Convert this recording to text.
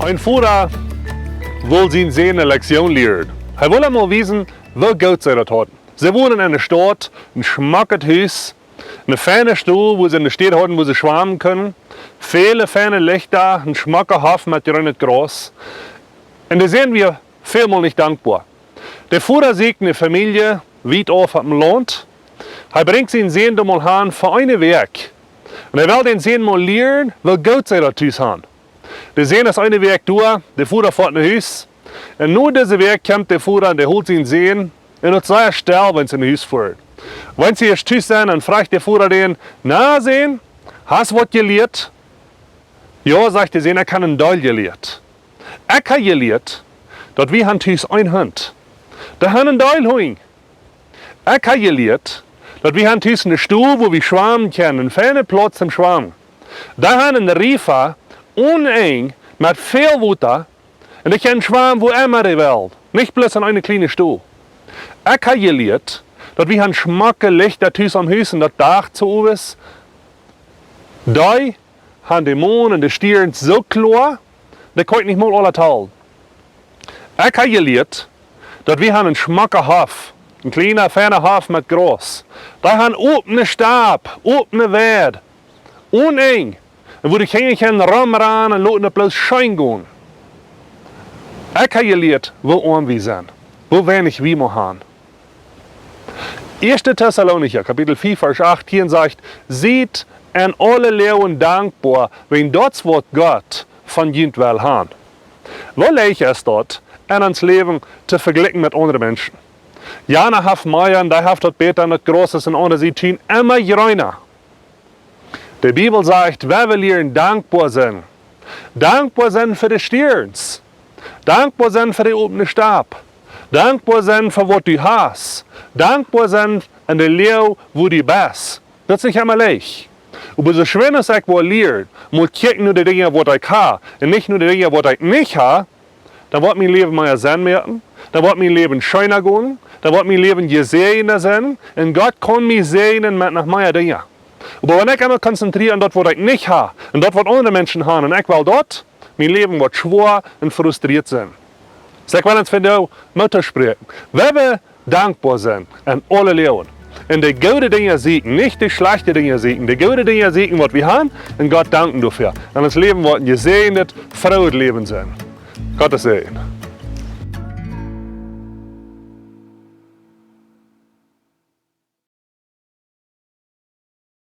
Ein Vater will seinen Sohn eine Lektion lernen. Er will einmal wissen, wie gut sie das hatten. Sie wohnen in einer Stadt, ein schmackes Haus, eine feine Stuhl, wo sie in der Stadt hatten, wo sie schwammen können. Viele feine Lichter, ein schmacker Hafen mit grünem Gras. Und da sind wir vielmal nicht dankbar. Der Vater sieht eine Familie weit auf dem Land. Er bringt seinen Sohn da mal hin für einen Weg. Und er will den Sohn mal lernen, wie gut sie das haben. Der Sohn ist einen Weg durch, der Vater fährt nach Haus. Und nur diesen Weg kommt der Vater und der holt seinen Sohn. Und das sei still, wenn sie in Haus fährt. Wenn sie erst Haus sind, dann fragt der Vater den, na Sohn, hast du was gelernt? Ja, sagt der Sohn, er kann einen Teil gelernt. Ich habe gelernt, dass wir Haus ein Hund. Da haben einen Teil holen. Ich habe gelernt, dass wir Haus eine Stuhl, wo wir schwammen können, einen feinen Platz zum Schwammen. Da haben einen Riefer, uneng, mit viel Wasser, und ich kann schwammen, wo immer die Welt. Nicht bloß an eine kleine Stuhl. Ich habe gelernt, dass wir ein schmacke Lichter am Haus und das Dach zu oben ist. Da haben die Mond und die Stirn so klar, da kann ich nicht mal alle teilen. Ich habe gelernt, dass wir einen schmacken Hafen, ein kleiner, feiner Hafen mit Gras. Da haben offene Stab, offene Wert, uneng. Und wo die Kinder können ran und lassen bloß Schein gehen. Ich habe gelernt, wo arm wir sind, wo wenig wir haben. 1. Thessalonicha, Kapitel 4, Vers 8, hier sagt, seht an alle Loewen dankbar, wenn das Wort Gott von jent will haben. Wo leicht ist dort, in uns Leben zu vergleichen mit anderen Menschen? Jana hat mehr und die hat das besser und das Großes und andere, sie tun immer reiner. Die Bibel sagt, wer will hier dankbar sein? Dankbar sein für die Stirns. Dankbar sein für den offenen Stab. Dankbar sein für was du hast. Dankbar sein an der Lehre, wo du bist. Das ist nicht immer leicht. Aber so schön ist ich wohl lernen, muss ich nur die Dinge, was ich habe, und nicht nur die Dinge, was ich nicht habe, dann wird mein Leben mehr Sinn merken, dann wird mein Leben schöner gehen, dann wird mein Leben gesehener sein, und Gott kann mich segnen mit noch mehr Dingen. Aber wenn ich immer konzentriere an das, was ich nicht habe, und das, was andere Menschen haben, und ich will dort, mein Leben wird schwer und frustriert sein. So, ich will uns von dir Mutter sprechen. Wir wollen dankbar sein an alle Leben. Und die guten Dinge siegen, nicht die schlechten Dinge siegen. Die guten Dinge siegen, was wir haben, und Gott danken dafür. Und das Leben wird ein gesegnet, frohes Leben sein. Gottes Segen.